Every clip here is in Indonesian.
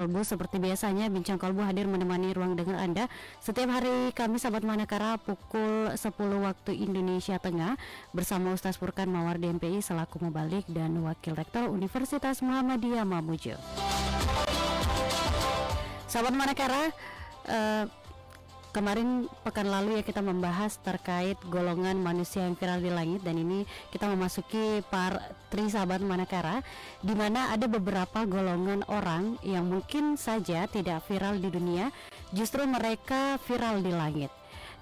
Kolbu. Seperti biasanya, Bincang Kolbu hadir menemani ruang dengar Anda setiap hari Kamis sahabat Manakara pukul 10 waktu Indonesia Tengah bersama Ustaz Furkan Mawardi MPI selaku mubalik dan Wakil Rektor Universitas Muhammadiyah Mamuju. Sahabat Manakara, kemarin pekan lalu ya kita membahas terkait golongan manusia yang viral di langit, dan ini kita memasuki part 3 sahabat Manakara, di mana ada beberapa golongan orang yang mungkin saja tidak viral di dunia, justru mereka viral di langit.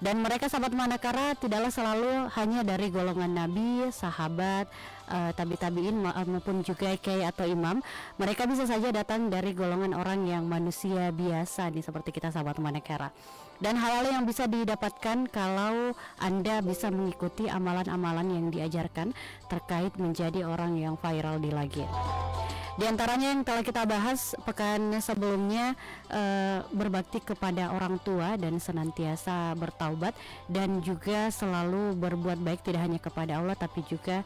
Dan mereka sahabat Manakara tidaklah selalu hanya dari golongan nabi, sahabat, tabi-tabiin maupun juga kiai atau imam. Mereka bisa saja datang dari golongan orang yang manusia biasa nih, seperti kita sahabat Manakara. Dan hal-hal yang bisa didapatkan kalau Anda bisa mengikuti amalan-amalan yang diajarkan terkait menjadi orang yang viral di langit. Di antaranya yang telah kita bahas pekan sebelumnya, berbakti kepada orang tua dan senantiasa bertaubat, dan juga selalu berbuat baik tidak hanya kepada Allah tapi juga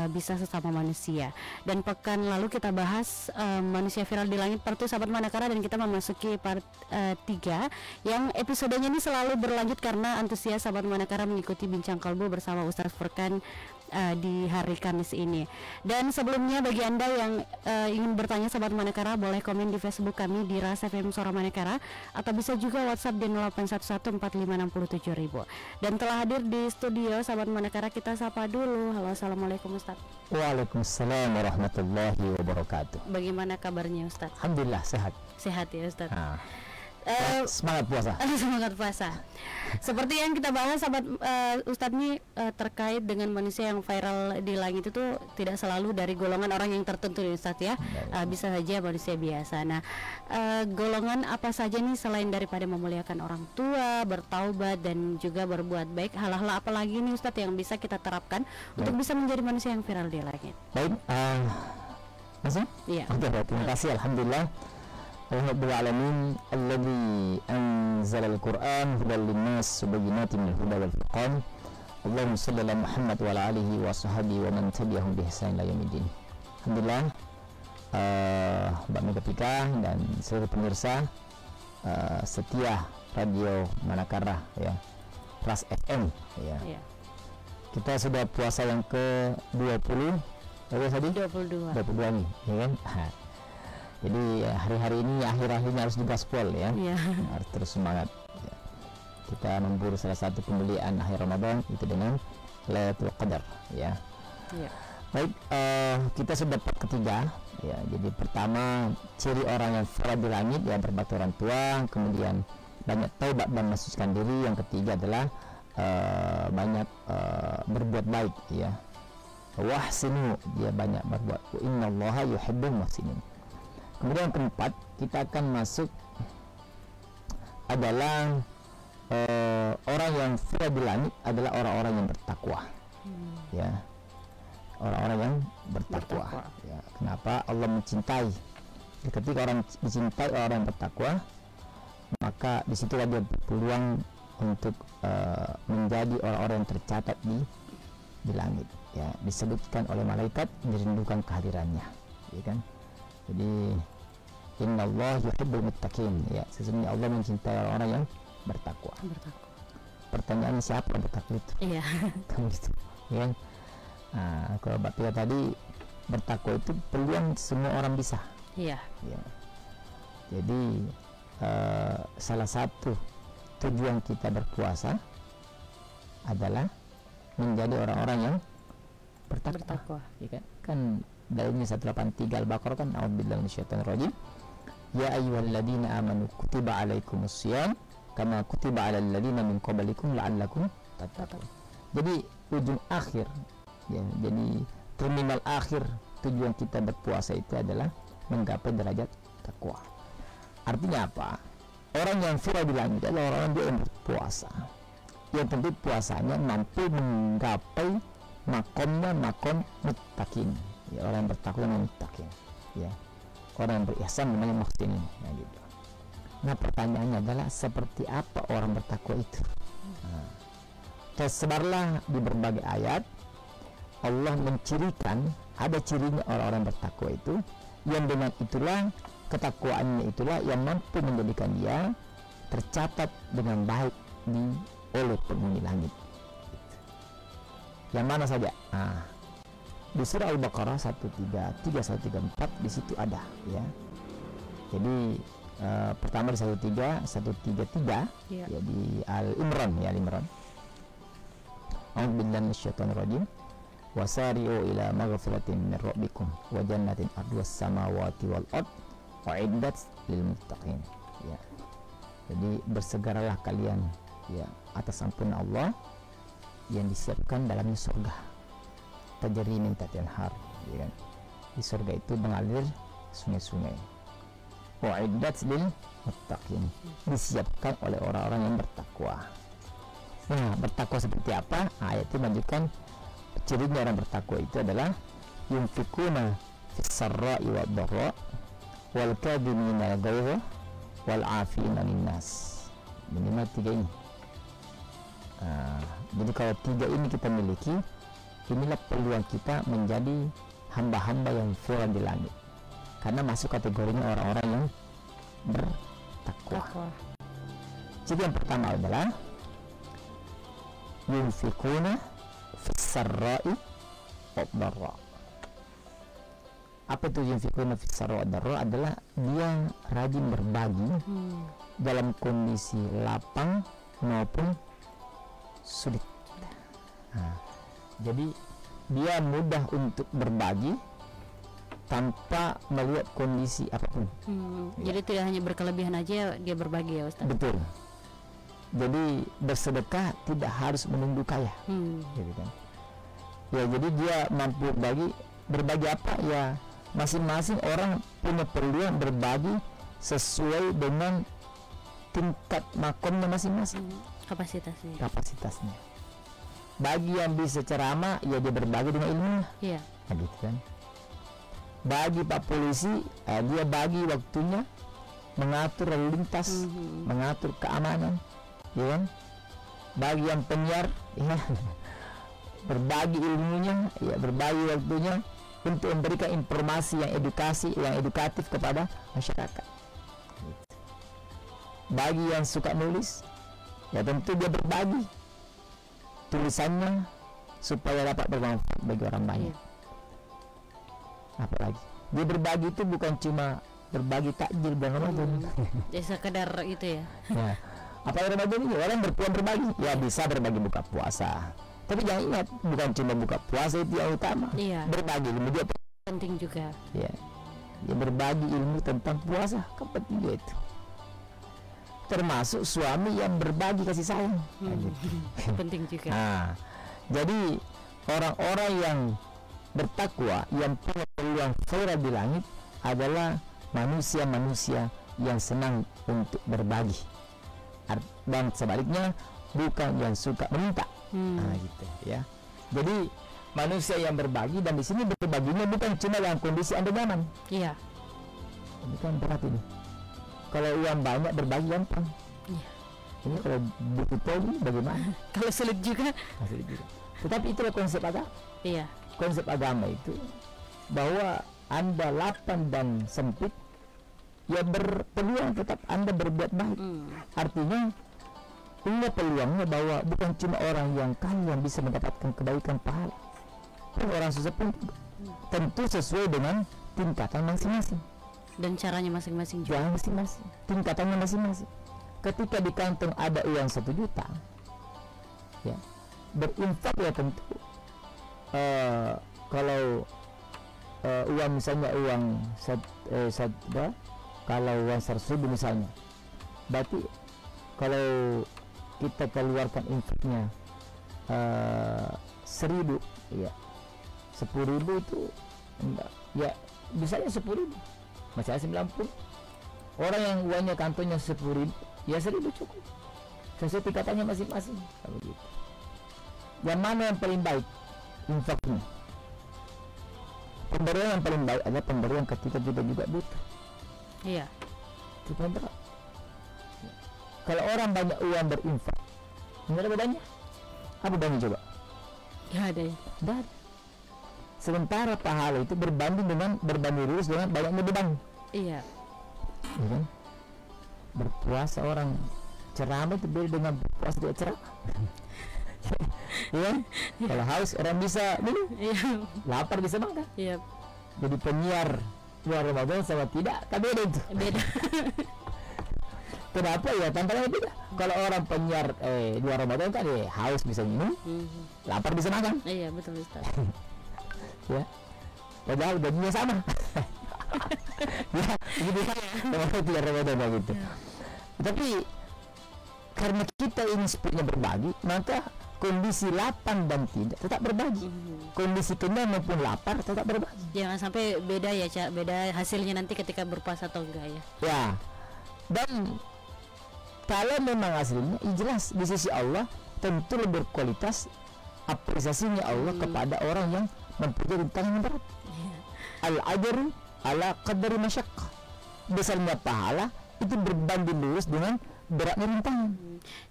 bisa sesama manusia. Dan pekan lalu kita bahas manusia viral di langit part 2 sahabat Manakara, dan kita memasuki part 3 yang episodenya ini selalu berlanjut karena antusias sahabat Manakara mengikuti Bincang Kolbu bersama Ustaz Furkan di hari Kamis ini. Dan sebelumnya bagi Anda yang ingin bertanya sahabat Manakara, boleh komen di Facebook kami di Ras FM Suara Manakara, atau bisa juga WhatsApp di 08114567.000. Dan telah hadir di studio sahabat Manakara, kita sapa dulu. Halo, assalamualaikum Ustaz. Waalaikumsalam warahmatullahi wabarakatuh. Bagaimana kabarnya Ustaz? Alhamdulillah sehat. Sehat ya Ustaz. Semangat puasa. Semangat puasa. Seperti yang kita bahas sahabat Ustadz nih, terkait dengan manusia yang viral di langit itu tidak selalu dari golongan orang yang tertentu nih Ustadz ya. Bisa saja manusia biasa. Nah, golongan apa saja nih selain daripada memuliakan orang tua, bertaubat dan juga berbuat baik, hal-hal apa lagi nih Ustadz yang bisa kita terapkan untuk bisa menjadi manusia yang viral di langit? Baik, masih? Iya. Oke, terima kasih. Alhamdulillah. Rabbil alamin alladzi anzala al-Qur'an hudan linnas wa bayyinatin minal huda wal furqan. Allahumma shalli ala Muhammad wa ala alihi wa sahbihi wa man tabi'ahum bi ihsan ila yaumiddin. Alhamdulillah, Mbak Mega Pika dan seluruh pemirsa setia Radio Manakara ya, Ras FM ya. Kita sudah puasa yang ke-20, tadi 22 nih, ya kan? Jadi hari-hari ini akhir-akhirnya harus digaspol ya, harus terus semangat ya. Kita memburu salah satu kemuliaan akhir Ramadan itu dengan Lailatul Qadar ya. Baik, kita sudah part ketiga ya. Jadi pertama, ciri orang yang viral di langit ya, berbakti orang tua, kemudian banyak taubat dan mensucikan diri. Yang ketiga adalah banyak berbuat baik ya. Wahsinu, dia banyak berbuat. Innallaha yuhibbul muhsinin. Kemudian yang keempat, kita akan masuk adalah orang yang viral di langit adalah orang-orang yang bertakwa ya, orang-orang yang bertakwa ya. Kenapa Allah mencintai? Ketika orang dicintai orang yang bertakwa, maka disitulah dia berpeluang untuk menjadi orang-orang yang tercatat di langit ya, disebutkan oleh malaikat, dirindukan kehadirannya ya kan. Jadi innallaha yuhibbul muttaqin ya, sesungguhnya Allah mencintai orang-orang yang bertakwa. Pertanyaannya siapa yang bertakwa itu? Iya. Gitu, ya. Nah, kalau Mbak Pia tadi, bertakwa itu peluang semua orang bisa. Iya. Ya. Jadi salah satu tujuan kita berpuasa adalah menjadi orang-orang yang bertakwa. Ya kan? Kan dalilnya 183 Al-Baqarah kan, a'udzubillahi minasyaitonir rajim. Ya ayyuhalladzina amanu kutiba alaikumus syiyam kama kutiba alal ladzina min qablikum la'allakum tattaqun. Jadi ujung akhir ya, jadi terminal akhir tujuan kita berpuasa itu adalah menggapai derajat takwa. Artinya apa? Orang yang viral di langit adalah orang dia yang berpuasa, yang tentu puasanya mampu menggapai makomnya makom muttaqin ya, orang yang bertakwa namanya muttaqin ya, orang yang berihsan namanya muhsinin ya, gitu. Nah, pertanyaannya adalah seperti apa orang bertakwa itu? Tersebarlah di berbagai ayat Allah mencirikan ada cirinya orang-orang bertakwa itu, yang dengan itulah ketakwaannya itulah yang mampu menjadikan dia tercatat dengan baik oleh penghuni langit. Yang mana saja? Di surah Al-Baqarah 133 di situ ada ya. Jadi pertama di 133 ya, di Al-Imran ya, Al-Imran. A'udzubillahi minasyaitonirrajim. Wasari'u ila maghfiratin min rabbikum wa jannatin arduhas samawati wal ard u'iddat lil muttaqin ya. Jadi bersegeralah kalian ya atas ampunan Allah yang disiapkan dalamnya surga. Tajri min tahtiha al-anhar ya kan. Di surga itu mengalir sungai-sungai. U'iddat lil muttaqin, disiapkan oleh orang-orang yang bertakwa. Nah, bertakwa seperti apa? Ayat itu menunjukkan cirinya orang bertakwa itu adalah yunfikuna fis sarra'i wad dharra wal kadhimina al-ghayza wal 'afina 'anil nas. Minimal 3 ini. Jadi kalau 3 ini kita miliki, inilah peluang kita menjadi hamba-hamba yang viral di langit, karena masuk kategorinya orang-orang yang bertakwa. Jadi yang pertama adalah yunfikuna fis sarra'i wad dharra. Apa itu yunfikuna fis sarra'i wad dharra? Adalah dia rajin berbagi dalam kondisi lapang maupun sulit. Jadi dia mudah untuk berbagi tanpa melihat kondisi apapun. Jadi tidak hanya berkelebihan aja dia berbagi ya Ustaz. Betul. Jadi bersedekah tidak harus menunggu kaya. Gitu kan. Ya, jadi dia mampu berbagi apa ya, masing-masing orang punya peluang berbagi sesuai dengan tingkat makomnya masing-masing. Kapasitasnya. Bagi yang bisa ceramah, ya dia berbagi dengan ilmunya. Iya. Nah, gitu kan. Bagi Pak Polisi, dia bagi waktunya mengatur lalu lintas, mengatur keamanan, ya kan. Bagi yang penyiar, ya berbagi ilmunya, ya berbagi waktunya untuk memberikan informasi yang edukatif kepada masyarakat. Bagi yang suka nulis, ya tentu dia berbagi tulisannya supaya dapat bermanfaat bagi orang banyak. Apalagi dia berbagi itu bukan cuma berbagi takjil bulan Ramadan. Ya sekedar itu ya. Ya. Apa Ramadan ini orang berpeluang berbagi, ya bisa berbagi buka puasa. Tapi jangan ingat, bukan cuma buka puasa itu yang utama. Iya. Berbagi ilmu dia penting juga. Ya. Dia berbagi ilmu tentang puasa, kan penting juga itu. Termasuk suami yang berbagi kasih sayang. Penting juga. Nah, jadi orang-orang yang bertakwa yang punya peluang viral di langit adalah manusia-manusia yang senang untuk berbagi, dan sebaliknya bukan yang suka meminta. Nah, gitu ya. Jadi manusia yang berbagi, dan di sini berbaginya bukan cuma dalam kondisi Anda nyaman. Iya. Ini kan berat ini. Kalau uang banyak berbagi gampang. Iya. Ini kalau butuh tolong bagaimana? Kalau sulit juga. Sulit juga. Tetapi itulah konsep agama. Iya. Konsep agama itu bahwa Anda lapang dan sempit, ya berpeluang tetap Anda berbuat baik. Artinya ini peluangnya bahwa bukan cuma orang yang kaya yang bisa mendapatkan kebaikan pahala, pun orang susah pun tentu sesuai dengan tingkatan masing-masing. Dan caranya masing-masing juga. Masing-masing, tingkatannya masing-masing. Ketika di kantong ada uang 1 juta, ya berinfak ya tentu. Kalau uang misalnya uang kalau uang 100.000 misalnya, berarti kalau kita keluarkan infaknya 1.000, ya 10.000 itu enggak, ya misalnya 10.000, misalnya 90. Orang yang uangnya kantongnya 10.000, ya 1.000 cukup. Sesuai tingkatannya masing-masing. Begitu. Yang mana yang paling baik infaknya? Pemberian yang paling baik adalah pemberian ketika kita juga butuh. Iya. Itu paling berat. Kalau orang banyak uang berinfak, nggak ada bedanya. Apa bedanya coba? Nggak ada. Nggak ada. Sementara pahala itu berbanding lurus dengan banyaknya beban. Iya. ya kan? Berpuasa orang ceramah itu beda dengan berpuasa tidak ceramah. Ya kan? Kalau haus orang bisa minum, lapar bisa makan. Jadi penyiar luar Ramadan sama tidak, kan beda itu. Beda. Kenapa ya? Tantangannya beda. Kalau orang penyiar luar Ramadan kan haus bisa minum, lapar bisa makan. Iya betul Ustaz. Ya, padahal gajinya sama. Ya, gitu kan? Kalau luar Ramadan gitu. Tapi karena kita ini spiritnya berbagi, maka kondisi lapang dan tidak tetap berbagi. Kondisi kenyang maupun lapar tetap berbagi. Jangan sampai beda ya, Cak. Beda hasilnya nanti ketika berpuasa atau enggak ya. Ya. Dan kalau memang hasilnya jelas di sisi Allah tentu lebih berkualitas apresiasinya Allah kepada orang yang mempunyai rintangan yang berat. Al-ajru ala qadri masyaqqah. Besarnya pahala itu berbanding lurus dengan beratnya rintangan.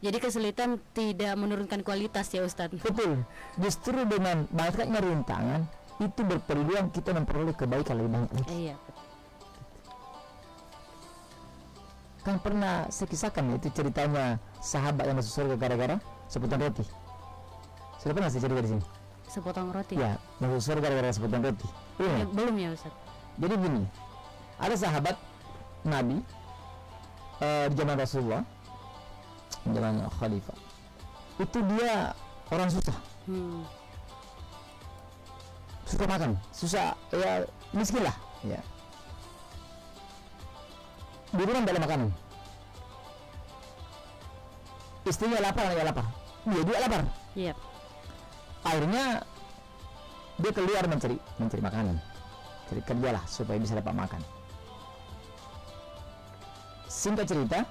Jadi kesulitan tidak menurunkan kualitas ya Ustadz. Betul. Justru dengan banyaknya rintangan itu berpeluang kita memperoleh kebaikan lebih banyak lagi. Iya. Kan pernah saya kisahkan itu ceritanya sahabat yang masuk surga gara-gara sepotong roti. Sudah pernah saya cerita di sini? Sepotong roti? Ya, masuk surga gara-gara sepotong roti. Ya, belum ya Ustaz. Jadi gini, ada sahabat Nabi di zaman Rasulullah, zaman Khalifah, itu dia orang susah, susah makan, susah ya, miskin lah, ya. Di rumah tidak ada makanan, istrinya lapar, anaknya lapar, dia juga lapar. Iya. Akhirnya dia keluar mencari makanan, cari kerja lah supaya bisa dapat makan. Singkat cerita,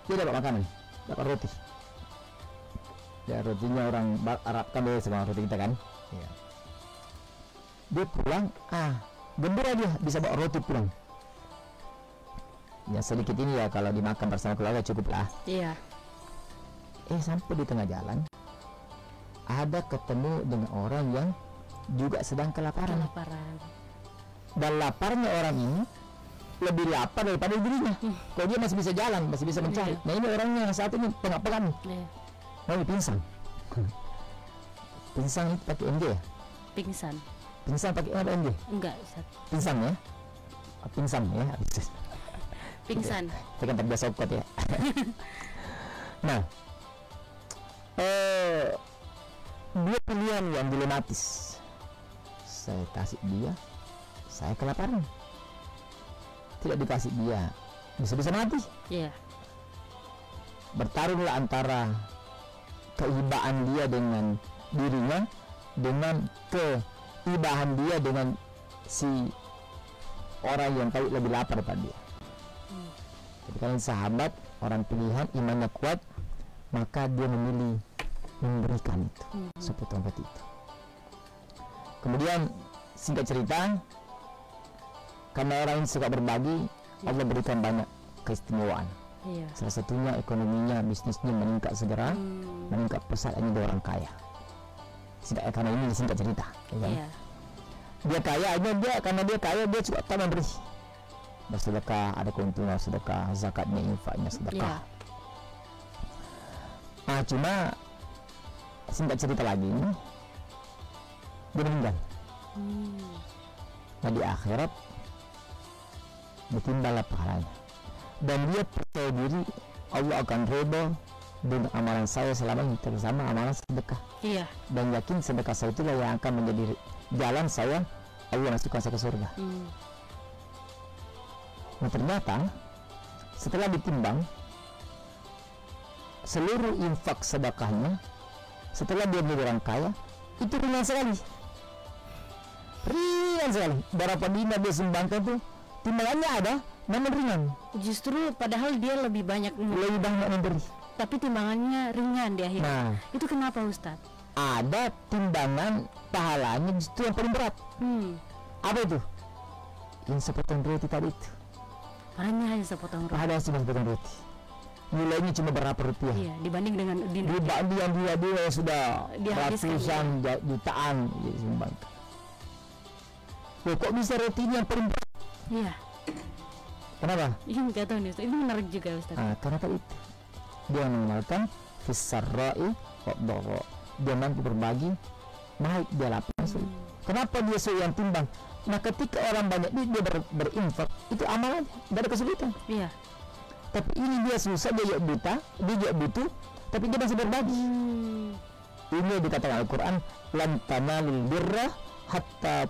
dia dapat makanan, dapat roti. Ya, rotinya orang Arab kan beda sama roti kita kan. Ya. Dia pulang, gembira dia bisa bawa roti pulang. Ya sedikit ini ya kalau dimakan bersama keluarga cukup lah. Iya. Sampai di tengah jalan ada ketemu dengan orang yang juga sedang kelaparan. Dan laparnya orang ini lebih lapar daripada dirinya. Kalau dia masih bisa jalan, masih bisa mencari. Nah ini orangnya yang saat ini pengap-pengap. Mau pingsan. Pingsan itu pakai MG ya? Pingsan pakai apa MG? Enggak, Ustaz. Pingsan ya? Pingsan ya? Pingsan. Saya kan terbiasa sokot ya. Nah, dia pilihan yang dilematis. Saya kasih dia, saya kelaparan. Tidak dikasih dia, bisa-bisa mati. Iya. Bertarunglah antara keibaan dia dengan dirinya dengan keibahan dia dengan si orang yang tahu lebih lapar daripada dia. Jadi kalian sahabat, orang pilihan, imannya kuat, maka dia memilih memberikan itu, sepotong roti itu. Kemudian singkat cerita, karena orang ini suka berbagi, Allah berikan banyak keistimewaan. Iya. Salah satunya ekonominya, bisnisnya meningkat segera, meningkat pesat, ini dia orang kaya. Karena ini singkat cerita. Iya. Dia kaya, karena dia kaya dia suka tahu memberi. Bersedekah, ada keuntungan sedekah, zakatnya, infaknya sedekah. Iya. Cuma singkat cerita lagi, dia meninggal. Nah di akhirat ditimbanglah pahalanya, dan dia percaya diri Allah akan ridho dengan amalan saya selama ini, terutama amalan sedekah. Iya. Dan yakin sedekah saya itulah yang akan menjadi jalan saya Allah masukkan saya ke surga. Nah ternyata setelah ditimbang seluruh infak sedekahnya setelah dia menjadi orang kaya itu ringan sekali. Berapa dinar dia sumbangkan tuh timbangannya ada, namun ringan. Justru padahal dia lebih banyak memberi, tapi timbangannya ringan di akhir. Nah, itu kenapa Ustaz? Ada timbangan pahalanya justru yang paling berat. Apa itu? Yang sepotong roti tadi itu. Hanya sepotong roti. Ada cuma sepotong roti. Nilainya cuma berapa rupiah? Iya, dibanding dengan dibanding yang dia sudah ratusan jutaan sumbangkan. Loh, kok bisa roti ini yang paling berat? Iya. Kenapa? Ini nggak tahu nih Ustaz. Ini menarik juga Ustaz. Karena tadi itu dia mengenalkan fisarra'i wadharra, dia mampu berbagi baik dia lapang sulit. Kenapa dia yang timbang? Nah ketika orang banyak dia berinfak itu amalannya, tidak ada kesulitan. Iya. Tapi ini dia susah, dia juga butuh, tapi dia masih berbagi. Ini dikatakan Al-Quran, lan tanalul birra hatta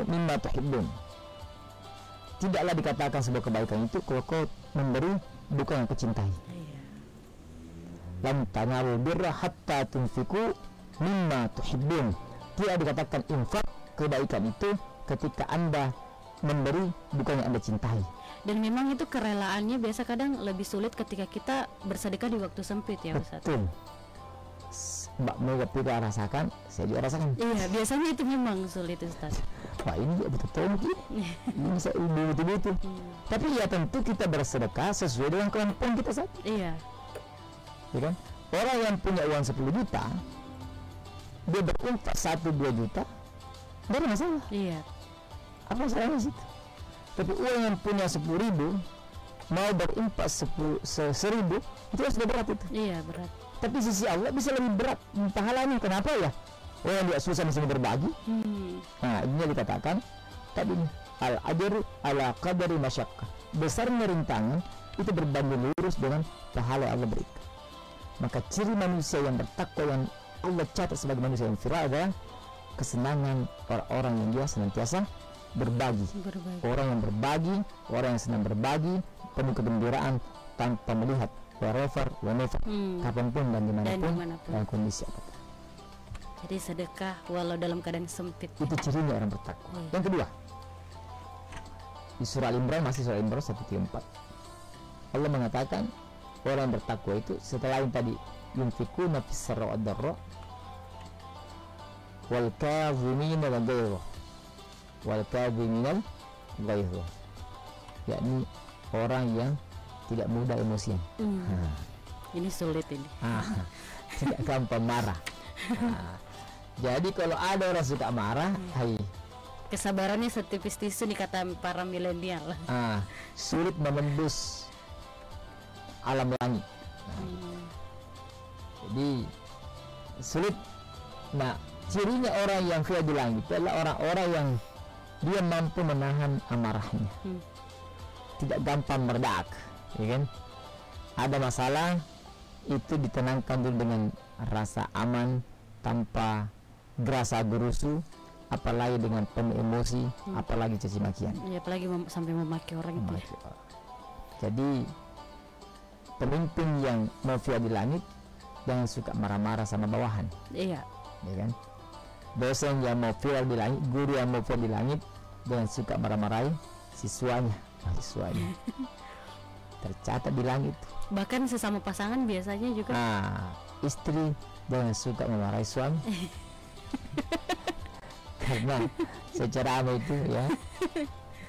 mimma tuhibbun. Tidaklah dikatakan sebuah kebaikan itu kalau kau memberi bukan yang kau cintai. Lan tanalul birra hatta tunfiku mimma tuhibbun. Tidak dikatakan infak kebaikan itu ketika Anda memberi bukan yang Anda cintai. Dan memang itu kerelaannya biasa kadang lebih sulit ketika kita bersedekah di waktu sempit ya Ustaz. Betul. Mbak Mega juga rasakan, saya juga rasakan. Iya, biasanya itu memang sulit Ustaz. Wah ini juga betul mungkin. Ini bisa betul. Tapi ya tentu kita bersedekah sesuai dengan kemampuan kita saat. Iya. Ya kan? Orang yang punya uang 10 juta, dia berinfak 1-2 juta, tidak ada masalah. Iya. Apa masalahnya situ? Tapi orang yang punya 10.000 mau berinfak 1.000 itu sudah berat itu. Iya berat. Tapi sisi Allah bisa lebih berat pahalanya. Kenapa ya? Orang dia susah bisa berbagi. Nah ini dikatakan tadi al-ajru ala qadari masyaqqah. Besarnya rintangan itu berbanding lurus dengan pahala yang Allah berikan. Maka ciri manusia yang bertakwa yang Allah catat sebagai manusia yang firah adalah kesenangan orang-orang yang dia senantiasa berbagi. Orang yang berbagi, orang yang senang berbagi, penuh kegembiraan tanpa melihat wherever, kapanpun dan dimanapun, dalam kondisi apapun. Jadi sedekah walau dalam keadaan sempit. Itu cirinya orang bertakwa. Yang kedua, di surah Al-Imran, masih surah Al-Imran 134, Allah mengatakan orang bertakwa itu setelah yang tadi yunfikuna fis-sarra wad-dharra wal kadhimina al-ghayza, yakni orang yang tidak mudah emosian. Ini sulit ini. Tidak gampang marah. Jadi kalau ada orang suka marah, kesabarannya setipis tisu nih kata para milenial. Sulit menembus alam langit. Jadi sulit. Nah, cirinya orang yang kaya di langit adalah orang-orang yang dia mampu menahan amarahnya, tidak gampang meledak, ya kan? Ada masalah itu ditenangkan dulu dengan rasa aman tanpa gerasa gerusu, apalagi dengan penuh emosi, apalagi caci makian. Ya, apalagi sampai memaki orang itu. Jadi pemimpin yang mafia di langit jangan suka marah-marah sama bawahan. Iya. Ya kan? Dosen yang mau viral di langit, guru yang mau viral di langit jangan suka marah-marahin siswanya. Tercatat di langit. Bahkan sesama pasangan biasanya juga. Istri jangan suka memarahi suami. Karena secara amal itu ya,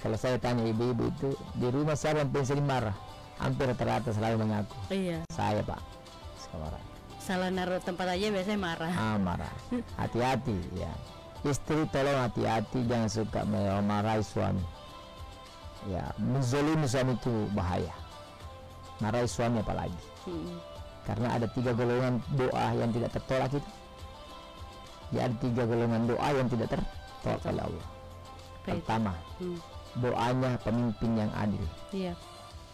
kalau saya tanya ibu-ibu itu di rumah siapa yang paling sering marah, hampir rata-rata selalu mengaku. Iya. Saya Pak, suka marah. Salah naruh tempat aja biasanya marah. Marah. Hati-hati ya. Istri tolong hati-hati, jangan suka memarahi suami. Ya, menzalimi suami itu bahaya. Marahi suami apalagi. Karena ada 3 golongan doa yang tidak tertolak itu. Ya, ada 3 golongan doa yang tidak tertolak oleh Allah. Pertama, doanya pemimpin yang adil. Iya.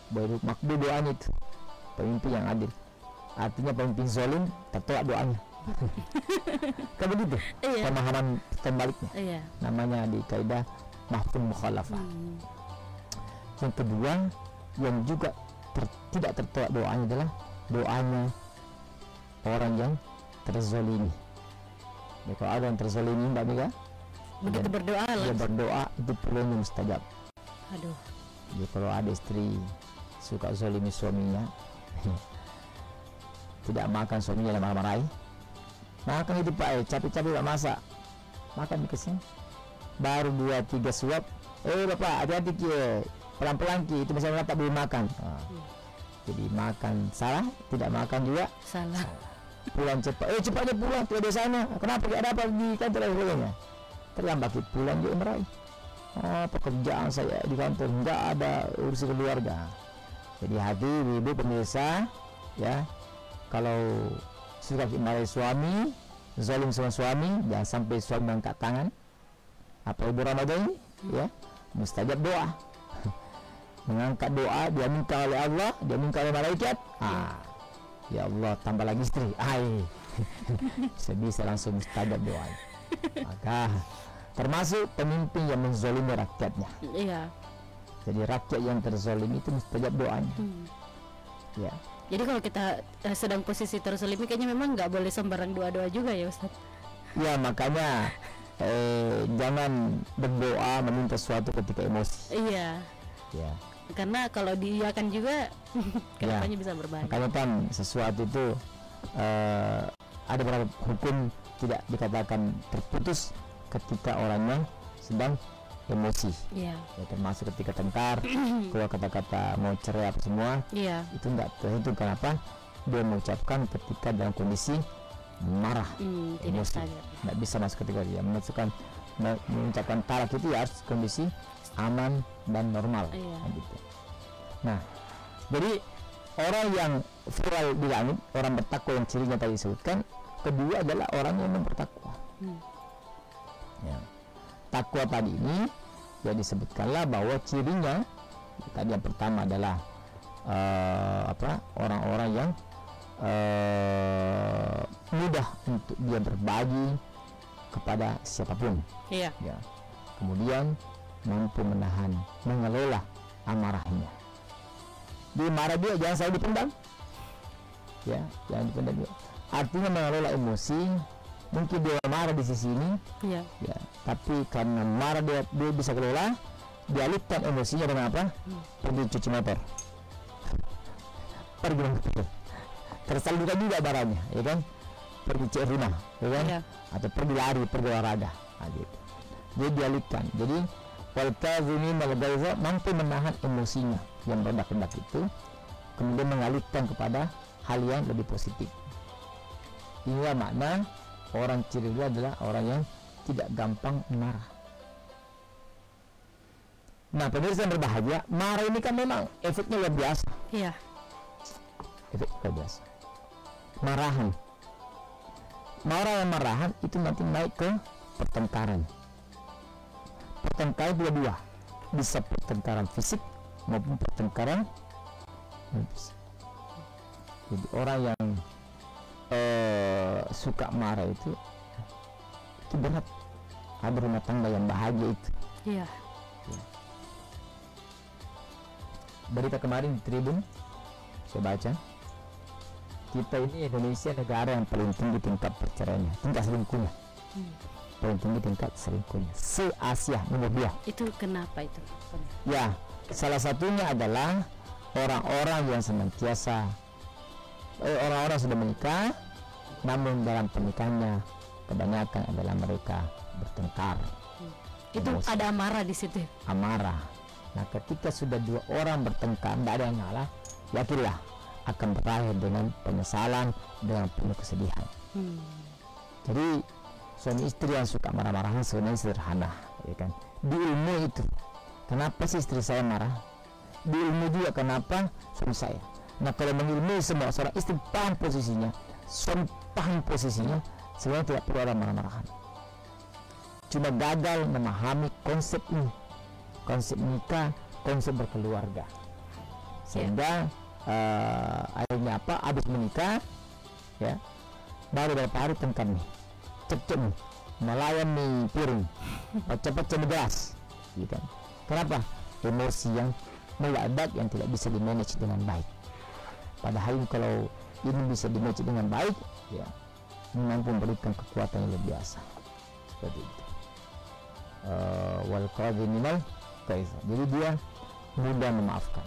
Baru makbul doanya itu pemimpin yang adil. Artinya pemimpin zalim tertolak doanya. Kan begitu? Iya. Pemahaman tembaliknya. Iya. Namanya di kaidah mafhum mukhalafah. Yang kedua yang juga tidak tertolak doanya adalah doanya orang yang terzalimi. Ya, kalau ada yang terzalimi Mbak Mega, begitu berdoa lah. Dia berdoa itu perlunya mustajab. Aduh. Ya, kalau ada istri suka zalimi suaminya, tidak makan suaminya dan marah-marahi, makan itu Pak, capek-capek Pak masak, makan dikasih baru 2-3 suap, Bapak hati-hati Ki, pelan-pelan Ki, itu misalnya tak boleh makan. Jadi makan salah, tidak makan juga salah. Pulang cepat, cepatnya pulang, tidak di sana, kenapa, tidak ada apa di kantor dan sebagainya. terlambat pulang juga meraih. Oh, pekerjaan saya di kantor nggak ada urusan keluarga. Jadi hati ibu pemirsa ya, kalau suka marahi suami, zalim sama suami, jangan sampai suami angkat tangan. Apa ibu Ramadan ini ya, mustajab doa. Mengangkat doa diaminkan oleh Allah, diaminkan oleh malaikat. Ya Allah, tambah lagi istri. Bisa langsung mustajab doa. Maka termasuk pemimpin yang menzalimi rakyatnya. Iya. Jadi rakyat yang terzalimi itu mustajab doanya. Ya. Jadi kalau kita sedang posisi terzalimi, kayaknya memang nggak boleh sembarang doa-doa juga ya Ustaz. Ya, makanya jangan berdoa meminta sesuatu ketika emosi. Iya. Ya. Karena kalau diiyakan juga kedepannya bisa berbahaya. Makanya kan sesuatu itu ada beberapa hukum tidak dikatakan terputus ketika orangnya sedang emosi. Ya, termasuk ketika tengkar, keluar kata-kata mau cerai apa semua. Itu enggak terhitung. Kenapa? Dia mengucapkan ketika dalam kondisi marah, emosi. Enggak bisa masuk ketika dia mengucapkan talak, itu ya harus kondisi aman dan normal. Gitu. Nah, jadi orang yang viral di langit, orang bertakwa yang cirinya tadi disebutkan, kedua adalah orang yang bertakwa. Ya. Takwa tadi ini ya disebutkanlah bahwa cirinya tadi yang pertama adalah orang-orang yang mudah untuk dia berbagi kepada siapapun. Ya. Kemudian mampu mengelola amarahnya. Di marah dia jangan selalu dipendam. Ya, jangan dipendam dia. Artinya mengelola emosi. Mungkin dia marah di sisi ini, ya, tapi karena marah dia bisa kelola, dialihkan emosinya dengan apa? Pergi cuci motor, pergi motor, tersalurkan juga barangnya, ya kan? Pergi cek rumah, ya kan? Atau pergi lari, pergi olahraga, gitu. Jadi dialihkan. Jadi walkazimin al-ghaiza, mampu menahan emosinya yang meledak-ledak itu, kemudian mengalihkan kepada hal yang lebih positif. Inilah makna orang ciri dia adalah orang yang tidak gampang marah. Nah, pemirsa yang berbahagia, marah ini kan memang efeknya luar biasa. Iya. Efek luar biasa. Marahan itu nanti naik ke pertengkaran. Pertengkaran dua-dua, bisa pertengkaran fisik maupun pertengkaran fisik. Jadi orang yang suka marah itu berat. Ada rumah tangga yang bahagia itu. Iya. Berita kemarin di Tribun saya baca, kita ini Indonesia negara yang paling tinggi tingkat perceraiannya, tingkat selingkuhnya. Paling tinggi tingkat selingkuhnya se-Asia, nomor 2. Itu kenapa itu? Ya, salah satunya adalah orang-orang yang senantiasa orang-orang sudah menikah, namun dalam pernikahannya kebanyakan adalah mereka bertengkar. Itu emosi. Ada amarah di situ. Amarah. Nah, ketika sudah dua orang bertengkar, tidak ada yang ngalah, yakinlah akan berakhir dengan penyesalan, dengan penuh kesedihan. Jadi suami istri yang suka marah-marahan sebenarnya sederhana, ya kan? Di ilmu itu, kenapa sih istri saya marah? Di ilmu juga kenapa suami saya. Nah, kalau mengilmui semua seorang istri paham posisinya, suami paham posisinya, sebenarnya tidak perlu ada marah-marahan. Cuma gagal memahami konsep ini, konsep nikah, konsep berkeluarga, sehingga akhirnya apa? Habis menikah, ya, baru beberapa hari tengkar nih, cekcok nih, melayan nih piring, pecah-pecah gelas, gitu kan? Kenapa? Emosi yang meledak yang tidak bisa dimanage dengan baik. Padahal kalau ini bisa dimanage dengan baik, ya, ini mampu memberikan kekuatan yang luar biasa. Seperti itu. Wal qadhiminal ghaiz. Jadi dia mudah memaafkan.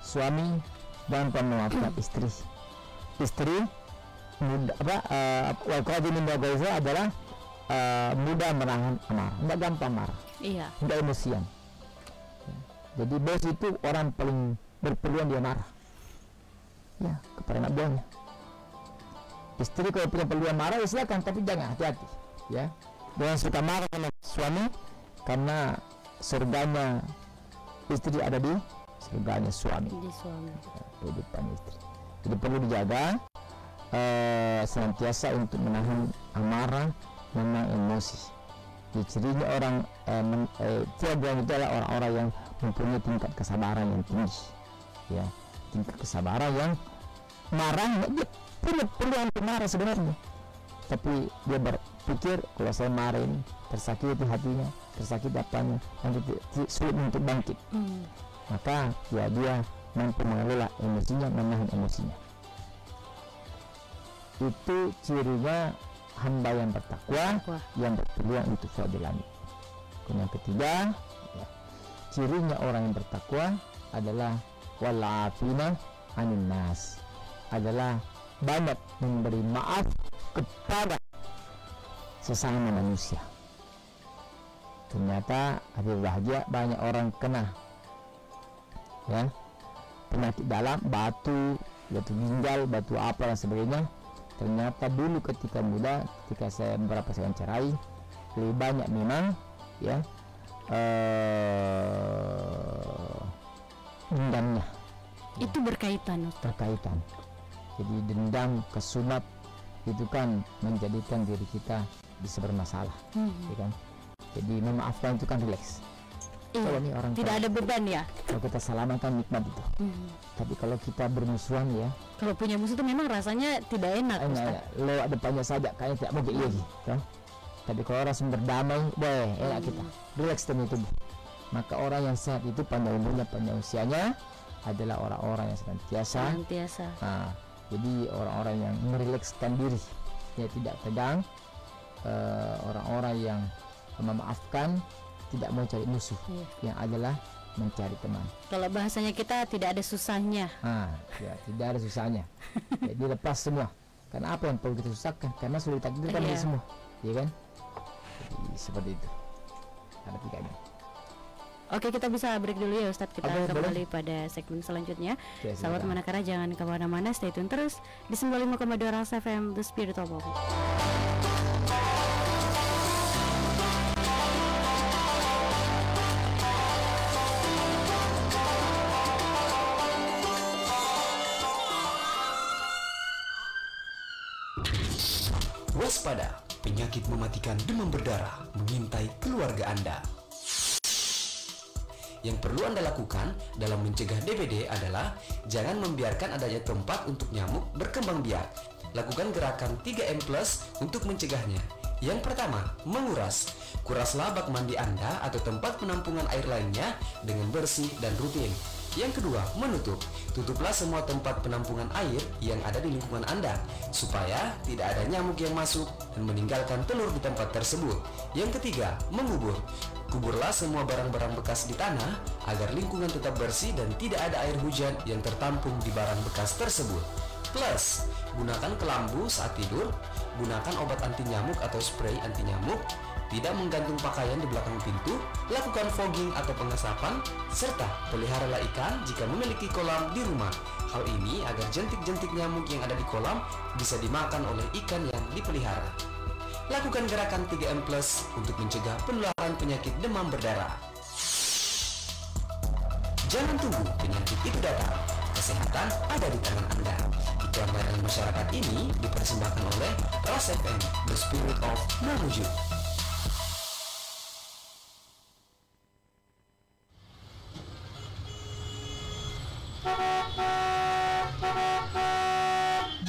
Suami gampang memaafkan istri. Istri mudah wal qadhiminal ghaiz adalah mudah menahan amarah, tidak gampang marah. Iya. Tidak emosian. Ya. Jadi bos itu orang paling berpeluang dia marah. Ya, kepada anak buahnya. Istri kalau punya peluang marah, ya silakan, tapi jangan, hati-hati, ya. Jangan suka marah sama suami, karena surganya istri ada di surganya suami. Di suami. Kehidupan istri. Jadi perlu dijaga senantiasa untuk menahan amarah, menahan emosi. Jadi cirinya orang tiada itu adalah orang-orang yang mempunyai tingkat kesabaran yang tinggi, ya, tingkat kesabaran yang marah, dia punya peluang untuk marah sebenarnya, tapi dia berpikir kalau saya marah ini tersakiti hatinya, tersakiti apanya, nanti sulit untuk bangkit. Maka ya dia mampu mengelola emosinya, menahan emosinya. Itu cirinya hamba yang bertakwa, yang berpeluang untuk sholat di langit. Kemudian yang ketiga, ya, cirinya orang yang bertakwa adalah walafina anin nas, adalah banyak memberi maaf kepada sesama manusia. Ternyata ada bahagia banyak orang kena, ya, penyakit dalam, batu ginjal, batu apa dan sebagainya. Ternyata dulu ketika muda, ketika saya beberapa saya cerai, lebih banyak memang, ya, dendamnya. Itu berkaitan, Ustaz. Berkaitan. Jadi dendam, kesunat itu kan menjadikan diri kita bisa bermasalah, ya kan? Jadi memaafkan itu kan rileks. Kalau nih orang tidak ada beban ya. Kalau kita salaman kan nikmat itu. Tapi kalau kita bermusuhan, ya, kalau punya musuh itu memang rasanya tidak enak. Lewat depannya saja kayaknya tidak mau kayak lagi, kan? Tapi kalau orang berdamai, boleh enak kita, rileks dalam tubuh. Maka orang yang sehat itu panjang umurnya, panjang usianya adalah orang-orang yang senantiasa. Nah, jadi orang-orang yang merilekskan diri, ya, tidak tegang, orang-orang yang memaafkan, tidak mau cari musuh, yang adalah mencari teman. Kalau bahasanya kita tidak ada susahnya. Ya, tidak ada susahnya. Jadi lepas semua. Karena apa yang perlu kita susahkan? Karena sudah ditakdirkan semua, ya kan? Jadi seperti itu. Ada tiganya. Oke, kita bisa break dulu ya Ustadz. Kita kembali pada segmen selanjutnya. Sahabat Manakara, jangan kemana-mana, stay tune terus di 95,2 Rasa FM, The Spirit of Hope. Waspada, penyakit mematikan demam berdarah mengintai keluarga Anda. Yang perlu Anda lakukan dalam mencegah DBD adalah jangan membiarkan adanya tempat untuk nyamuk berkembang biak. Lakukan gerakan 3M+ untuk mencegahnya. Yang pertama, menguras. Kuraslah bak mandi Anda atau tempat penampungan air lainnya dengan bersih dan rutin. Yang kedua, menutup. Tutuplah semua tempat penampungan air yang ada di lingkungan Anda, supaya tidak ada nyamuk yang masuk dan meninggalkan telur di tempat tersebut. Yang ketiga, mengubur. Kuburlah semua barang-barang bekas di tanah agar lingkungan tetap bersih dan tidak ada air hujan yang tertampung di barang bekas tersebut. Plus, gunakan kelambu saat tidur, gunakan obat anti nyamuk atau spray anti nyamuk, tidak menggantung pakaian di belakang pintu, lakukan fogging atau pengasapan, serta peliharalah ikan jika memiliki kolam di rumah. Hal ini agar jentik-jentik nyamuk yang ada di kolam bisa dimakan oleh ikan yang dipelihara. Lakukan gerakan 3M+ untuk mencegah penularan penyakit demam berdarah. Jangan tunggu penyakit itu datang. Kesehatan ada di tangan Anda. Iklan layanan masyarakat ini dipersembahkan oleh Ras FM, The Spirit of Mamuju.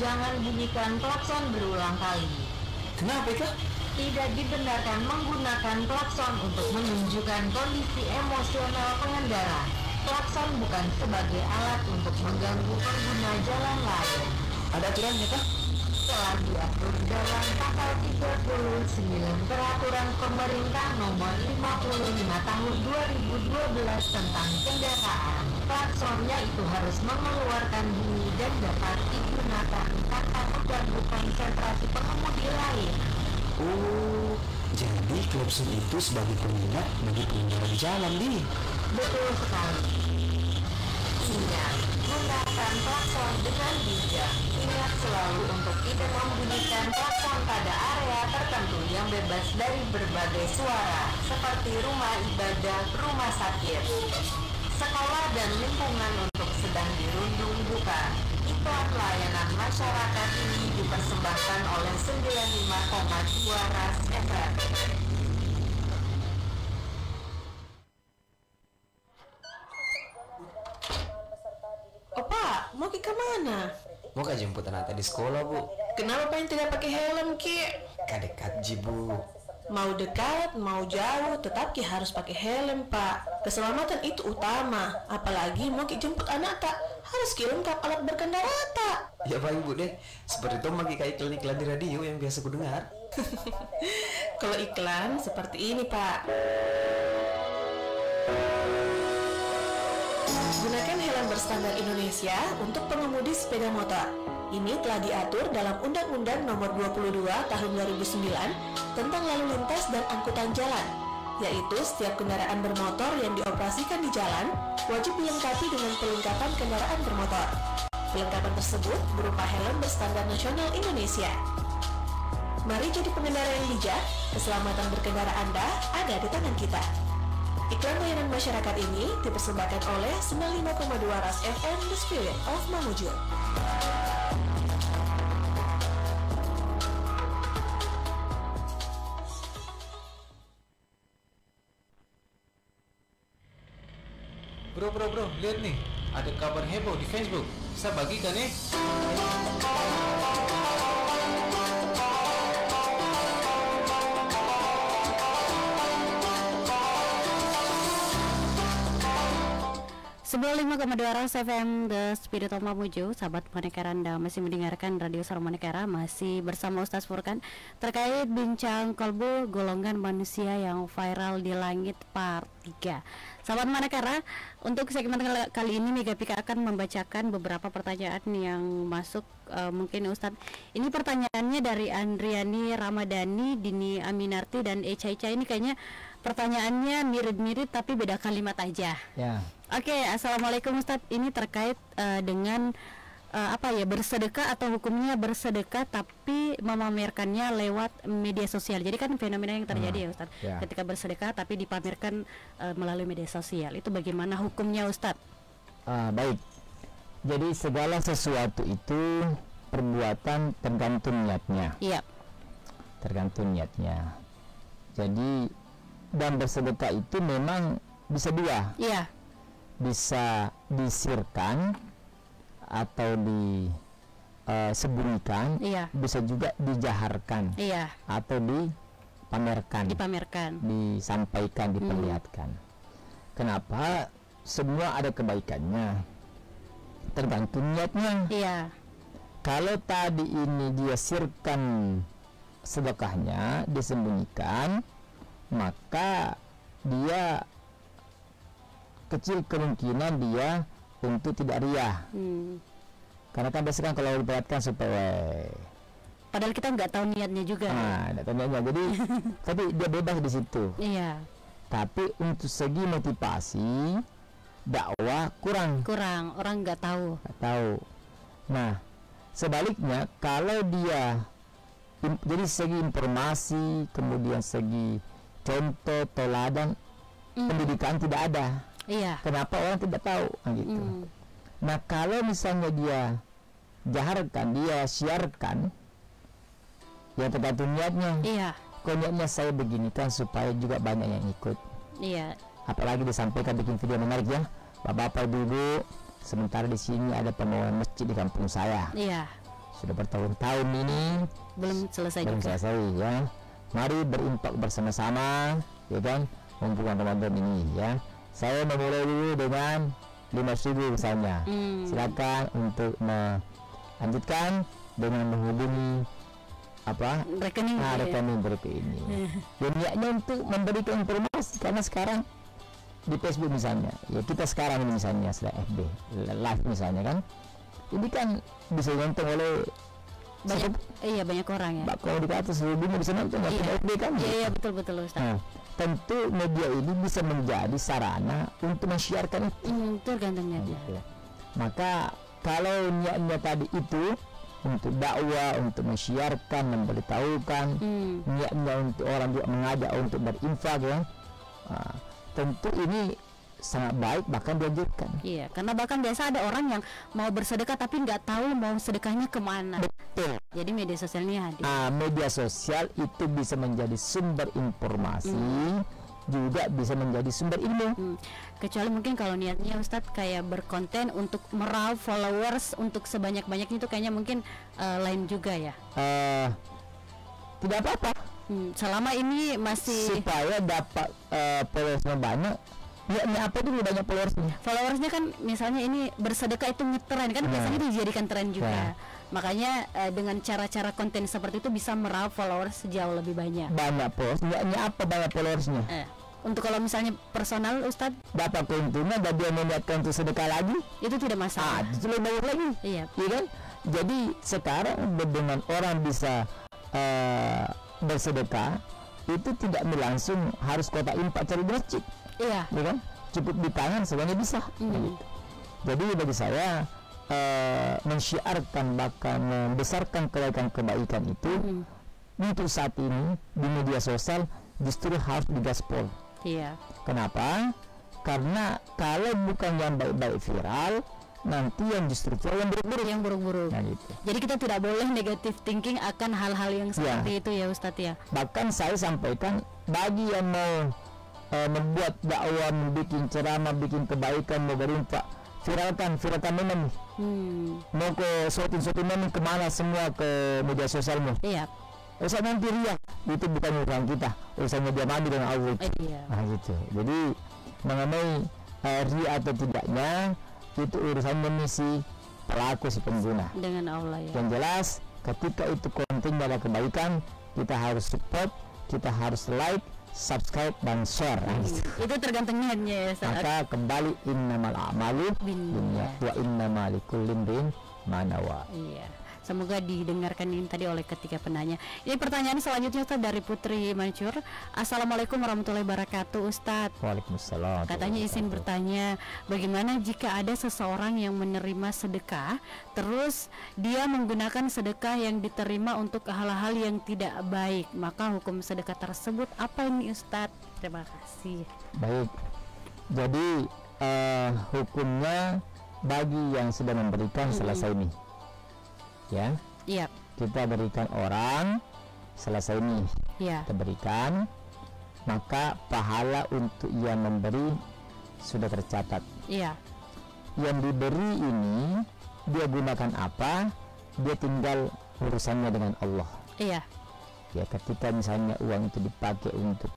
Jangan bunyikan klakson berulang kali. Kenapa kah? Tidak dibenarkan menggunakan klakson untuk menunjukkan kondisi emosional pengendara. Klakson bukan sebagai alat untuk mengganggu pengguna jalan lain. Ada aturannya kah? Telah diatur dalam pasal 39 Peraturan Pemerintah Nomor 55 Tahun 2012 tentang kendaraan. Klaksonnya itu harus mengeluarkan bunyi dan dapat digunakan tanpa mengganggu konsentrasi pengemudi lain. Oh, jadi klakson itu sebagai pengingat bagi pengendara di jalan nih. Betul sekali. Ingat, Gunakan klakson dengan bijak. Ingat selalu untuk tidak membunyikan klakson pada area tertentu yang bebas dari berbagai suara, seperti rumah ibadah, rumah sakit, sekolah, dan lingkungan untuk sedang dirundung bukan. Iklan layanan masyarakat ini dipersembahkan oleh 95,2 Ras FM. Opa, mau ke mana? Mau ke jemput anak tadi sekolah, Bu. Kenapa pengen tidak pakai helm, Ki? Dekat Ji, Bu. Mau dekat, mau jauh, tetap Ki harus pakai helm, Pak. Keselamatan itu utama. Apalagi mau Ki jemput anak tak, harus Ki lengkap alat berkendara tak. Ya baik, Bu deh. Seperti itu maki kayak iklan-iklan di radio yang biasa ku dengar. Kalau iklan seperti ini, Pak. Gunakan helm berstandar Indonesia untuk pengemudi sepeda motor. Ini telah diatur dalam Undang-Undang Nomor 22 Tahun 2009 tentang lalu lintas dan angkutan jalan, yaitu setiap kendaraan bermotor yang dioperasikan di jalan wajib dilengkapi dengan perlengkapan kendaraan bermotor. Perlengkapan tersebut berupa helm berstandar nasional Indonesia. Mari jadi pengendara yang bijak, keselamatan berkendara Anda ada di tangan kita. Iklan layanan masyarakat ini dipersembahkan oleh 95,2 Ras FM The Spirit of Mamuju. Bro, lihat nih, ada kabar heboh di Facebook. Saya bagikan nih. Sebuah 5,2 Ras FM The Spirit of Mamuju. Sahabat Manekara, Anda masih mendengarkan Radio Suara Manekara, masih bersama Ustaz Furkan terkait bincang kolbu golongan manusia yang viral di langit part 3. Sahabat Manekara, untuk segmen kali ini Mega Pika akan membacakan beberapa pertanyaan yang masuk. Mungkin Ustadz, ini pertanyaannya dari Andriani Ramadhani, Dini Aminarti, dan Eca. Ini kayaknya pertanyaannya mirip-mirip tapi beda kalimat aja. Ya. Oke, Assalamualaikum Ustadz. Ini terkait dengan bersedekah atau hukumnya bersedekah tapi memamerkannya lewat media sosial. Jadi kan fenomena yang terjadi ya Ustadz, ketika bersedekah tapi dipamerkan melalui media sosial. Itu bagaimana hukumnya Ustadz? Baik. Jadi segala sesuatu itu perbuatan tergantung niatnya. Iya. Tergantung niatnya. Jadi dan bersedekah itu memang bisa dua. Iya. Bisa disirkan atau disembunyikan, bisa juga dijaharkan, atau dipamerkan, disampaikan, diperlihatkan. Kenapa? Semua ada kebaikannya, tergantung niatnya. Kalau tadi ini dia sirkan sedekahnya, disembunyikan, maka dia kecil kemungkinan dia untuk tidak riya. Karena kan biasanya kalau diperhatikan supaya padahal kita nggak tahu niatnya juga. Nggak tahu niatnya. Jadi tapi dia bebas di situ. Iya. Tapi untuk segi motivasi dakwah kurang. Orang nggak tahu. Nah, sebaliknya kalau dia jadi segi informasi, kemudian segi contoh, teladan, pendidikan tidak ada. Kenapa orang tidak tahu gitu. Nah, kalau misalnya dia jaharkan, dia siarkan, ya tergantung niatnya. Kalau niatnya saya beginikan supaya juga banyak yang ikut. Apalagi disampaikan bikin video menarik ya, bapak-bapak, ibu-ibu, sementara di sini ada pembangunan masjid di kampung saya. Sudah bertahun-tahun ini belum selesai ya. Mari berinfak bersama-sama, ya kan, mumpung Ramadan ini ya. Saya memulai dulu dengan 5.000 misalnya. Silakan untuk melanjutkan dengan menghubungi rekening berikut ini. Dan niatnya untuk memberikan informasi, karena sekarang di Facebook misalnya, ya kita sekarang ini misalnya sudah FB live misalnya kan, ini kan bisa nonton oleh banyak orang ya. Kalau di atas sebelumnya bisa nonton FB kan. Iya betul Ustaz. Tentu media ini bisa menjadi sarana untuk mensiarkan itu. Tergantung niatnya. Maka kalau niatnya tadi itu untuk dakwah, untuk menyiarkan, memberitahukan, niatnya untuk orang juga mengajak untuk berinfak ya, tentu ini sangat baik, bahkan dianjurkan. Iya, karena bahkan biasa ada orang yang mau bersedekah tapi nggak tahu mau sedekahnya kemana. Betul. Jadi media sosial ini hadir. Media sosial itu bisa menjadi sumber informasi, juga bisa menjadi sumber ilmu. Kecuali mungkin kalau niatnya Ustadz kayak berkonten untuk meraup followers untuk sebanyak-banyaknya, itu kayaknya mungkin lain juga ya. Tidak apa-apa. Selama ini masih supaya dapat followersnya banyak. Niatnya apa dulu banyak followersnya kan, misalnya ini bersedekah itu ngetren kan, biasanya dijadikan tren juga. Makanya dengan cara-cara konten seperti itu bisa meraup followers jauh lebih banyak followers. Niatnya apa banyak followersnya? Untuk kalau misalnya personal Ustadz dapat keuntungan dan dia meniatkan untuk sedekah lagi, itu tidak masalah. Itu lebih baik lagi. Iya kan? Jadi sekarang dengan orang bisa bersedekah itu tidak langsung harus kota infak cari masjid. Iya kan? Cukup di tangan semuanya bisa. Gitu. Jadi bagi saya mensyiarkan bahkan membesarkan kebaikan itu untuk saat ini di media sosial justru harus digaspol. Iya. Kenapa? Karena kalau bukan yang baik-baik viral, nanti yang justru yang buruk-buruk. Nah, gitu. Jadi kita tidak boleh negative thinking akan hal-hal yang seperti itu ya Ustadz ya. Bahkan saya sampaikan bagi yang mau membuat dakwah, bikin ceramah, bikin kebaikan, mau berinfak, viralkan memang mau ke shooting memang kemana semua ke media sosialmu. Iya. Usah nanti riak, itu bukan urusan kita, urusan media mandi dengan Allah. Iya. Nah gitu. Jadi mengenai riak atau tidaknya itu urusan misi pelaku si pengguna dengan Allah ya. Yang jelas ketika itu konten ada kebaikan, kita harus support, kita harus like, subscribe dan share. Itu tergantung niatnya ya. Maka kembali innamal a'malu binniyat wa innamal likulli imrin ma nawa. Iya. Semoga didengarkan ini tadi oleh ketiga penanya. Ini pertanyaan selanjutnya Ustaz dari Putri Mansur. Assalamualaikum warahmatullahi wabarakatuh Ustadz. Waalaikumsalam. Katanya izin bertanya, bagaimana jika ada seseorang yang menerima sedekah, terus dia menggunakan sedekah yang diterima untuk hal-hal yang tidak baik, maka hukum sedekah tersebut apa ini Ustadz? Terima kasih. Baik. Jadi hukumnya bagi yang sudah memberikan selesai ini. Ya, iya. Kita berikan orang selesai ini, kita berikan, maka pahala untuk yang memberi sudah tercatat. Iya. Yang diberi ini dia gunakan apa? Dia tinggal urusannya dengan Allah. Iya. Ya, ketika misalnya uang itu dipakai untuk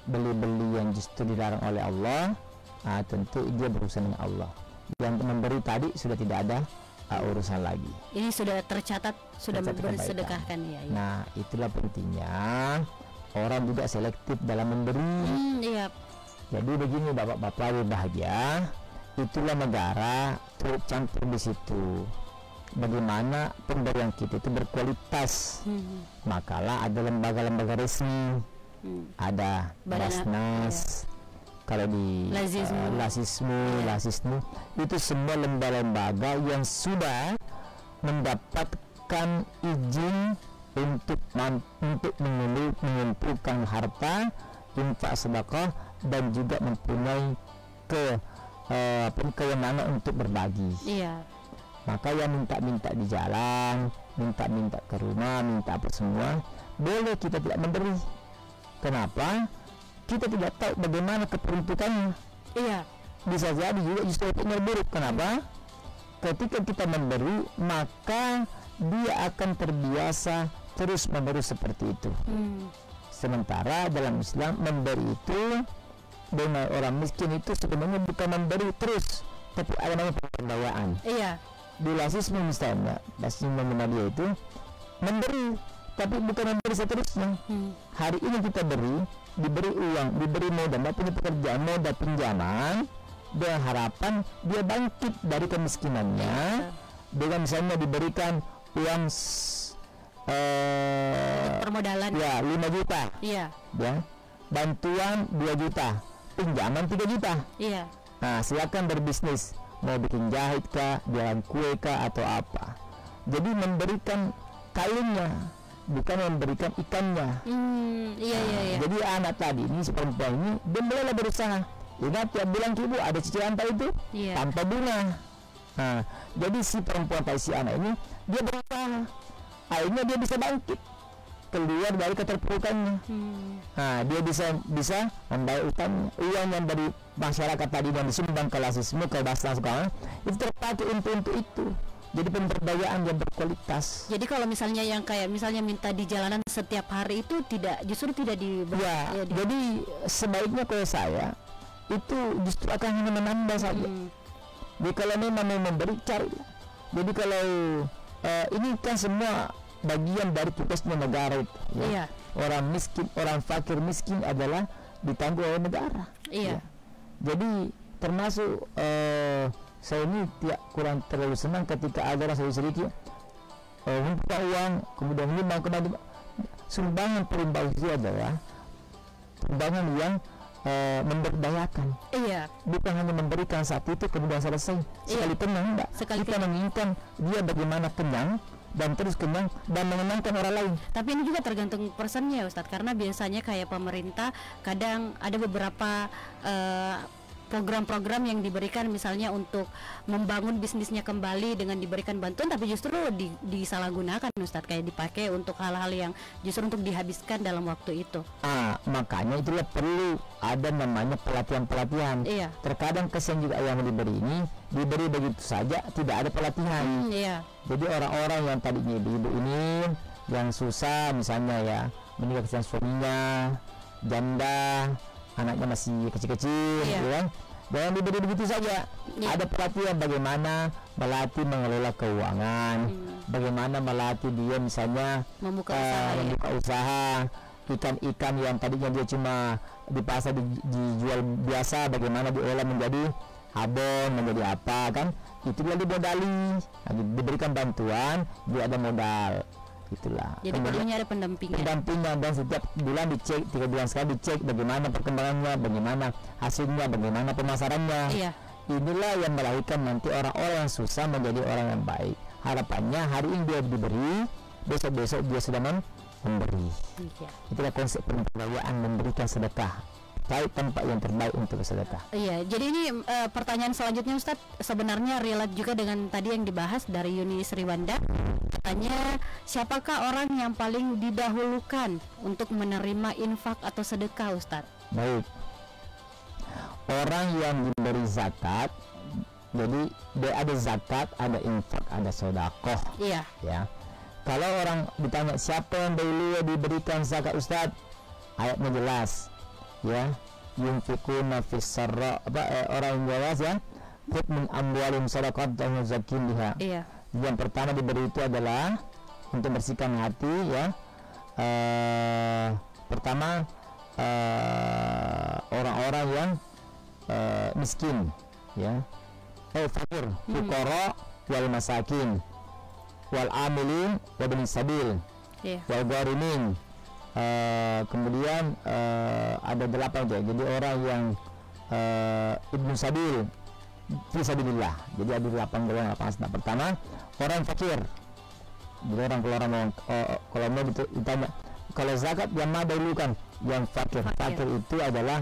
beli-beli yang justru dilarang oleh Allah, tentu dia berurusan dengan Allah. Yang memberi tadi sudah tidak ada urusan lagi. Ini sudah tercatat, sudah bersedekahkan ya. Nah, itulah pentingnya orang juga selektif dalam memberi. Iya. Jadi begini bapak-bapak berbahagia, itulah negara turut campur di situ. Bagaimana pemberian kita itu berkualitas. Makalah ada lembaga-lembaga resmi, ada Basnas. Kalau di Lasismu itu semua lembaga-lembaga yang sudah mendapatkan izin untuk mengumpulkan harta infak sedekah dan juga mempunyai kewenangan untuk berbagi. Iya. Maka yang minta-minta di jalan, minta-minta ke rumah, minta apa semua, boleh kita tidak memberi. Kenapa? Kita tidak tahu bagaimana keperuntukannya. Iya. Bisa jadi juga justru buruk. Kenapa? Ketika kita memberi, maka dia akan terbiasa terus menerus seperti itu. Sementara dalam Islam memberi itu dengan orang miskin itu sebenarnya bukan memberi terus, tapi ada namanya pemberdayaan. Iya. Di Lasisme misalnya, Lasisme dia itu memberi, tapi bukan memberi seterusnya. Hari ini kita diberi uang, diberi modal, punya pekerjaan, modal pinjaman, dengan harapan dia bangkit dari kemiskinannya dengan misalnya diberikan uang permodalan ya 5 juta. Iya. Ya. Bantuan 2 juta, pinjaman 3 juta. Iya. Nah, silakan berbisnis. mau bikin jahit kah, jualan kue kah, atau apa. Jadi memberikan kainnya, bukan memberikan ikannya. Iya. Jadi anak tadi ini, si perempuan ini, dia mulailah berusaha. Ingat tiap bulan ibu ada cicilan itu tanpa bunga. Nah, jadi si perempuan tadi, si anak ini, dia berusaha, akhirnya dia bisa bangkit keluar dari keterpurukannya. Nah, dia bisa membayar utangnya. Uang yang dari masyarakat tadi yang disumbang ke rasisme, ke basnas sekarang, itu terpakai untuk itu. Jadi pemberdayaan yang berkualitas. Jadi kalau misalnya yang kayak misalnya minta di jalanan setiap hari itu justru tidak di. Jadi sebaiknya kalau saya itu justru akan hanya menambah saja. Jadi kalau memang mau memberi, carilah. Jadi kalau ini kan semua bagian dari tugasnya negara itu, ya. Orang miskin, orang fakir miskin adalah ditanggung oleh negara. Jadi termasuk saya ini kurang terlalu senang ketika ada orang sedikit membuka uang kemudian menyumbang kembali. Sumbangan perubahan itu adalah sumbangan yang memberdayakan. Bukan hanya memberikan saat itu kemudian selesai sekali kenyang, enggak. Kita menginginkan dia bagaimana kenyang dan terus kenyang dan menyenangkan orang lain. Tapi ini juga tergantung personnya Ustadz, karena biasanya kayak pemerintah kadang ada beberapa program-program yang diberikan misalnya untuk membangun bisnisnya kembali dengan diberikan bantuan, tapi justru disalahgunakan Ustadz, kayak dipakai untuk hal-hal yang justru untuk dihabiskan dalam waktu itu. Makanya itulah perlu ada namanya pelatihan-pelatihan. Terkadang kesan juga yang diberi begitu saja, tidak ada pelatihan. Jadi orang-orang yang tadinya ibu-ibu ini yang susah misalnya ya meninggalkan suaminya, janda, anaknya masih kecil-kecil, ya. Jangan diberi begitu saja. Ada pelatihan bagaimana melatih mengelola keuangan, bagaimana melatih dia misalnya membuka usaha, ikan-ikan yang tadinya dia cuma di pasar dijual biasa, bagaimana diolah menjadi abon, menjadi apa kan? Itu dia dimodali, diberikan bantuan, dia ada modal. Itulah. Jadi perlunya ada pendampingan dan setiap bulan dicek, 3 bulan sekali dicek bagaimana perkembangannya, bagaimana hasilnya, bagaimana pemasarannya. Inilah yang melahirkan nanti orang-orang yang susah menjadi orang yang baik. Harapannya hari ini dia diberi, besok-besok dia sudah memberi. Itulah konsep pemberdayaan, memberikan sedekah. Cari tempat yang terbaik untuk sedekah. Jadi ini pertanyaan selanjutnya Ustadz sebenarnya relate juga dengan tadi yang dibahas dari Yuni Sriwanda. Tanya, siapakah orang yang paling didahulukan untuk menerima infak atau sedekah Ustadz? Baik, orang yang diberi zakat. Jadi ada zakat, ada infak, ada sedekah. Ya. Kalau orang ditanya siapa yang dahulu diberikan zakat Ustadz, ayatnya jelas. Ya, yunfikuna fis sarra, orang yang jelas ya, khudh min amwalihim shadaqatan zakin biha. Yang pertama diberi itu adalah untuk bersihkan hati, ya. Pertama orang-orang yang miskin, ya, fakir, fuqara wal masakin wal amilin wa bin sabil wal gharimin. Kemudian ada 8 aja. Jadi orang yang ibnu sabil fisabilillah. Jadi ada 8 golongan. Pertama orang fakir. Jadi kalau mau ditanya kalau zakat yang mana dulu kan yang fakir. Fakir itu adalah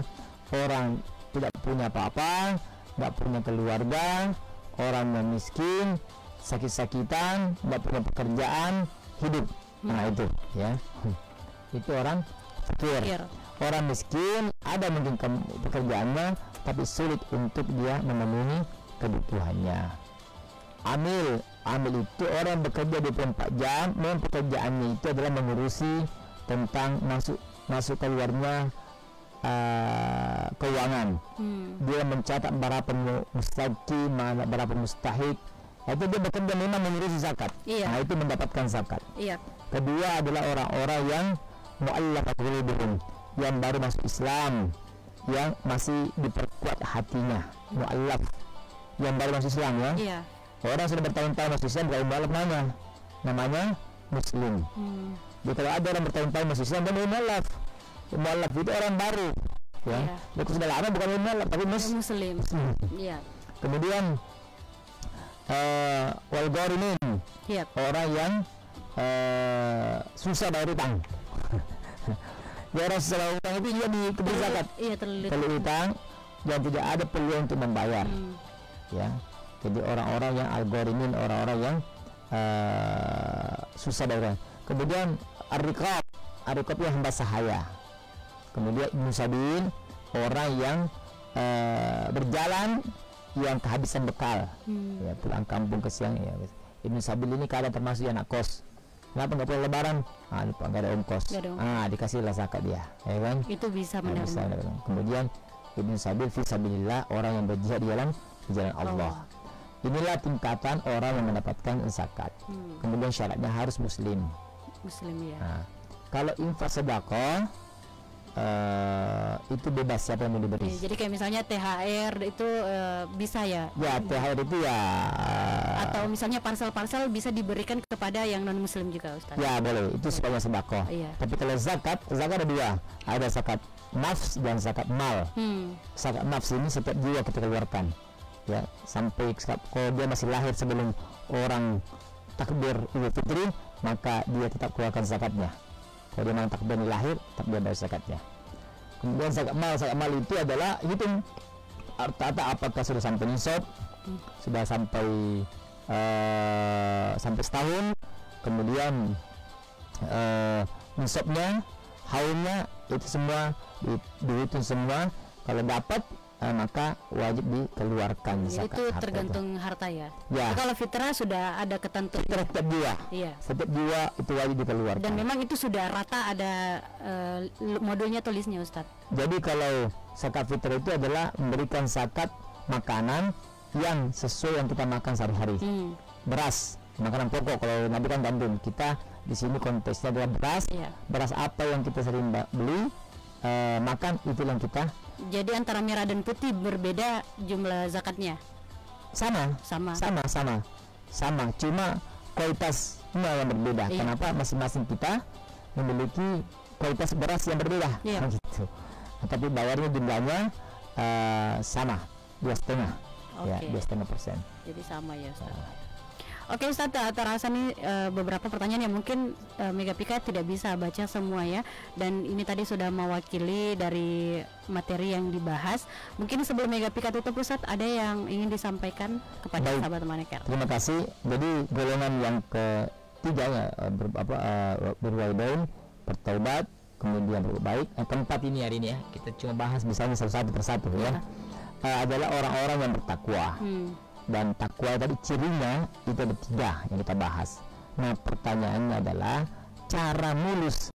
orang tidak punya apa-apa, tidak punya keluarga, orang yang miskin, sakit-sakitan, tidak punya pekerjaan, hidup. Nah itu ya. Itu orang fakir. Orang miskin ada mungkin pekerjaannya tapi sulit untuk dia memenuhi kebutuhannya. Amil itu orang bekerja 24 jam, memang pekerjaannya itu adalah mengurusi tentang masuk keluarnya keuangan. Dia mencatat berapa mustaqim, berapa mustahik. Itu dia bekerja memang mengurusi zakat. Nah itu mendapatkan zakat. Kedua adalah orang-orang yang mu'allafat qulubuhum, yang baru masuk Islam, yang masih diperkuat hatinya. Mu'allaf, yang baru masuk Islam, ya. Orang sudah bertahun-tahun masuk Islam bukan mu'allaf namanya muslim. Jadi kalau ada orang bertahun-tahun masuk Islam dan mu'allaf. Mu'allaf itu orang baru, ya. Dia sudah lama bukan mu'allaf tapi muslim. Kemudian wal gharimin, Yap. orang yang susah bayar utang. Ya, orang susah bayar utang itu juga diberi zakat. Iya, terlilit. Terlilit utang dan tidak ada peluang untuk membayar. Ya, jadi orang-orang yang al-gharimin, orang-orang yang susah bayar. Kemudian ar-riqab, ar-riqab yang hamba sahaya. Kemudian ibnu sabil, orang yang berjalan yang kehabisan bekal, ya, pulang kampung ke siang. Ya, ibnu sabil ini kadang termasuk yang anak kos. Kenapa nggak pulang lebaran? Lupa, nggak ada ongkos. Dikasihlah zakat dia, ya kan? Itu bisa menerima. Kemudian ibnu sabil fi sabilillah, orang yang berjihad di jalan Allah. Inilah tingkatan orang yang mendapatkan zakat. Kemudian syaratnya harus muslim. Ya. Kalau infak sedekah itu bebas siapa yang mau diberi. Jadi kayak misalnya THR itu bisa ya? Ya, THR itu ya. Atau misalnya parsel-parsel bisa diberikan kepada yang non muslim juga, Ustaz? Ya, boleh. Itu sebagai sedekah. Iya. Tapi kalau zakat ada dua. Ada zakat nafs dan zakat mal. Zakat nafs ini setiap jiwa kita keluarkan. Ya, sampai kalau dia masih lahir sebelum orang takbir Idul Fitri, maka dia tetap keluarkan zakatnya. Kalau dia memang takbir lahir, tetap dia bayar zakatnya. Kemudian zakat mal itu adalah hitung harta apakah sudah sampai nisab, sudah sampai setahun, kemudian nisabnya, haulnya, itu semua dihitung semua. Kalau dapat maka wajib dikeluarkan zakat. Itu tergantung harta ya. Ya. Kalau fitrah sudah ada ketentuan. Setiap jiwa. Iya. Setiap jiwa itu wajib dikeluarkan. Dan memang itu sudah rata ada modulnya tulisnya, Ustadz. Jadi kalau zakat fitrah itu adalah memberikan zakat makanan yang sesuai yang kita makan sehari-hari. Beras, makanan pokok. Kalau Nabi kan gandum, kita di sini konteksnya adalah beras. Iya. Beras apa yang kita sering beli, makan, itu yang kita. Jadi antara merah dan putih berbeda jumlah zakatnya? Sama. Cuma kualitasnya yang berbeda. Iya. Kenapa? Masing-masing kita memiliki kualitas beras yang berbeda. Iya. Gitu. Tapi bayarnya jumlahnya sama, 2,5. Ya, 2,5%. Jadi sama ya, Ustaz. Oke, Ustaz, terasa nih beberapa pertanyaan yang mungkin Megapika tidak bisa baca semua ya. Dan ini tadi sudah mewakili dari materi yang dibahas. Mungkin sebelum Megapika tutup, Ustaz, ada yang ingin disampaikan kepada sahabat Manekar? Terima kasih. Jadi golongan yang ketiga ya, berwaidain, bertaubat, kemudian berbuat baik. Keempat ini hari ini ya, kita cuma bahas misalnya satu persatu ya. Adalah orang-orang yang bertakwa. Dan takwa tadi cirinya itu ada 3 yang kita bahas. Nah, pertanyaannya adalah cara mulus